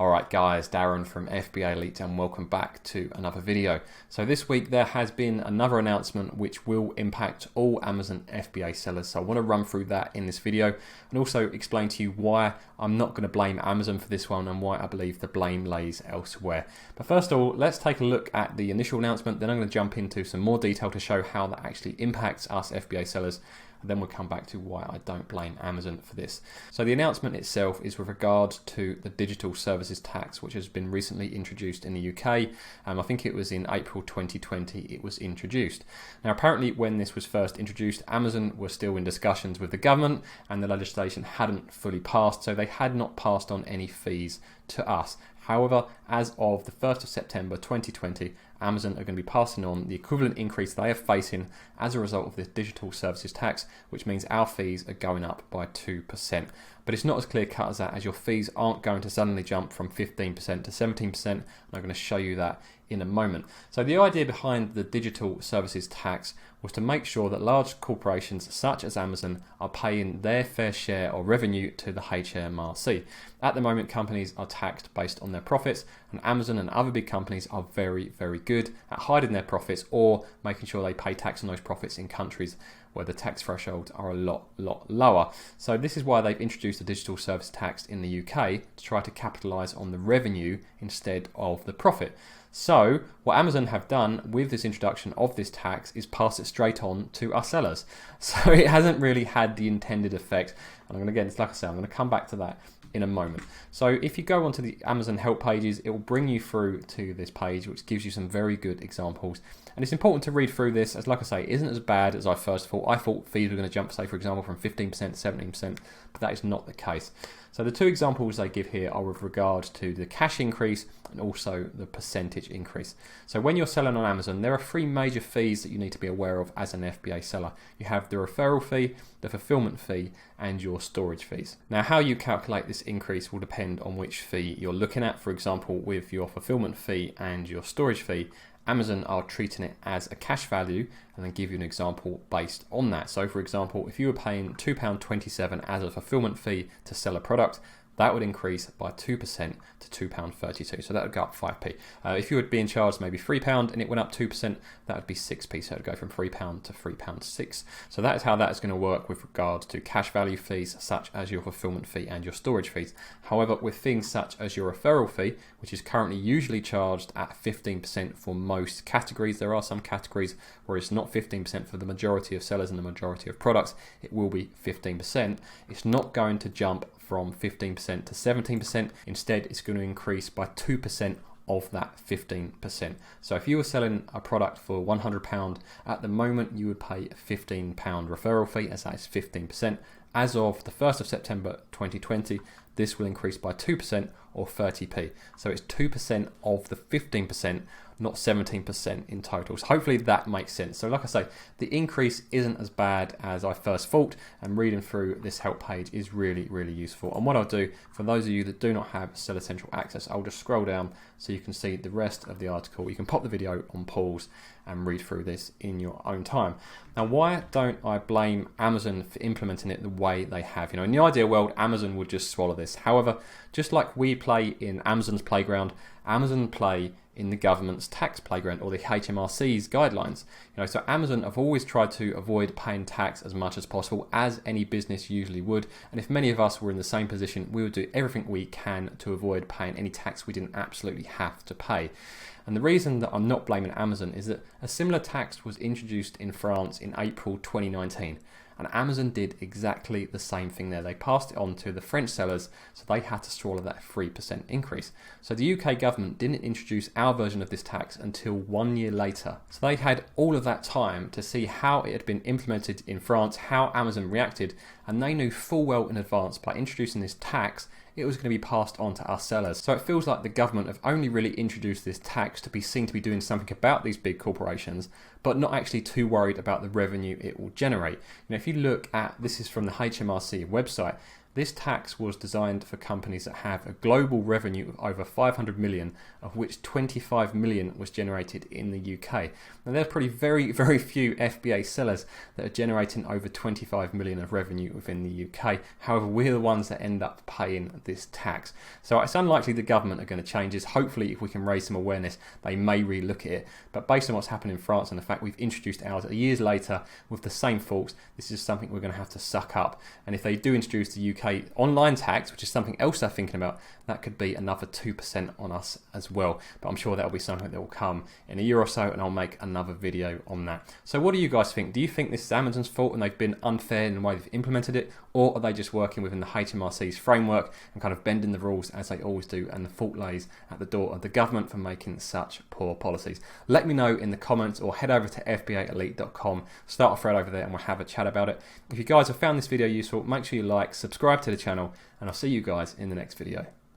Alright guys, Darren from FBA Elite and welcome back to another video. So this week there has been another announcement which will impact all Amazon FBA sellers. So I want to run through that in this video and also explain to you why I'm not going to blame Amazon for this one and why I believe the blame lays elsewhere. But first of all, let's take a look at the initial announcement, then I'm going to jump into some more detail to show how that actually impacts us FBA sellers. And then we'll come back to why I don't blame Amazon for this. So the announcement itself is with regard to the digital services tax, which has been recently introduced in the UK. I think it was in April 2020 it was introduced. Now apparently when this was first introduced, Amazon was still in discussions with the government and the legislation hadn't fully passed, so they had not passed on any fees to us. However, as of the 1st of September 2020, Amazon are going to be passing on the equivalent increase they are facing as a result of this digital services tax, which means our fees are going up by 2%. But it's not as clear cut as that, as your fees aren't going to suddenly jump from 15% to 17%, and I'm going to show you that in a moment. So the idea behind the digital services tax was to make sure that large corporations such as Amazon are paying their fair share of revenue to the HMRC. At the moment, companies are taxed based on their profits, and Amazon and other big companies are very, very good at hiding their profits or making sure they pay tax on those profits in countries where the tax thresholds are a lot lower. So this is why they've introduced the digital service tax in the UK, to try to capitalize on the revenue instead of the profit. So what Amazon have done with this introduction of this tax is pass it straight on to our sellers. So it hasn't really had the intended effect. And I'm going to get, like I said, I'm going to come back to that in a moment. So if you go onto the Amazon help pages, it will bring you through to this page, which gives you some very good examples. And it's important to read through this, as like I say, it isn't as bad as I first thought. I thought fees were going to jump, say for example, from 15% to 17%, but that is not the case. So the two examples they give here are with regard to the cash increase and also the percentage increase. So when you're selling on Amazon, there are three major fees that you need to be aware of as an FBA seller. You have the referral fee, the fulfillment fee, and your storage fees. Now how you calculate this increase will depend on which fee you're looking at. For example, with your fulfillment fee and your storage fee, Amazon are treating it as a cash value and then give you an example based on that. So for example, if you were paying £2.27 as a fulfillment fee to sell a product, that would increase by 2% to £2.32. So that would go up 5p. If you were being charged maybe £3 and it went up 2%, that would be 6p. So it would go from £3 to £3.06. So that is how that is going to work with regards to cash value fees, such as your fulfillment fee and your storage fees. However, with things such as your referral fee, which is currently usually charged at 15% for most categories, there are some categories where it's not 15% for the majority of sellers and the majority of products, it will be 15%. It's not going to jump from 15% to 17%. Instead, it's going to increase by 2% of that 15%. So if you were selling a product for £100, at the moment you would pay a £15 referral fee, as that is 15%. As of the 1st of September 2020, this will increase by 2% or 30p. So it's 2% of the 15%, not 17% in total. So hopefully that makes sense. So like I say, the increase isn't as bad as I first thought, and reading through this help page is really, really useful. And what I'll do, for those of you that do not have Seller Central access, I'll just scroll down so you can see the rest of the article. You can pop the video on pause and read through this in your own time. Now, why don't I blame Amazon for implementing it the way they have? You know, in the ideal world, Amazon would just swallow this. However, just like we play in Amazon's playground, Amazon play in the government's tax playground, or the HMRC's guidelines. You know, so Amazon have always tried to avoid paying tax as much as possible, as any business usually would. And if many of us were in the same position, we would do everything we can to avoid paying any tax we didn't absolutely have to pay. And the reason that I'm not blaming Amazon is that a similar tax was introduced in France in April 2019. And Amazon did exactly the same thing there. They passed it on to the French sellers, so they had to swallow that 3% increase. So the UK government didn't introduce our version of this tax until 1 year later. So they had all of that time to see how it had been implemented in France, how Amazon reacted, and they knew full well in advance by introducing this tax, it was going to be passed on to us sellers. So it feels like the government have only really introduced this tax to be seen to be doing something about these big corporations, but not actually too worried about the revenue it will generate. You know, if you look at, this is from the HMRC website, This tax was designed for companies that have a global revenue of over 500 million, of which 25 million was generated in the UK. Now there's probably very few FBA sellers that are generating over 25 million of revenue within the UK. However, we're the ones that end up paying this tax. So it's unlikely the government are going to change this. Hopefully, if we can raise some awareness, they may re-look at it. But based on what's happened in France and the fact we've introduced ours years later with the same faults, this is something we're going to have to suck up. And if they do introduce the UK online tax, which is something else they're thinking about, that could be another 2% on us as well. But I'm sure that'll be something that will come in a year or so, and I'll make another video on that. So what do you guys think? Do you think this is Amazon's fault and they've been unfair in the way they've implemented it, or are they just working within the HMRC's framework and kind of bending the rules as they always do, and the fault lays at the door of the government for making such poor policies? Let me know in the comments, or head over to FBAelite.com, start a thread over there, and we'll have a chat about it. If you guys have found this video useful, make sure you like, subscribe to the channel, and I'll see you guys in the next video.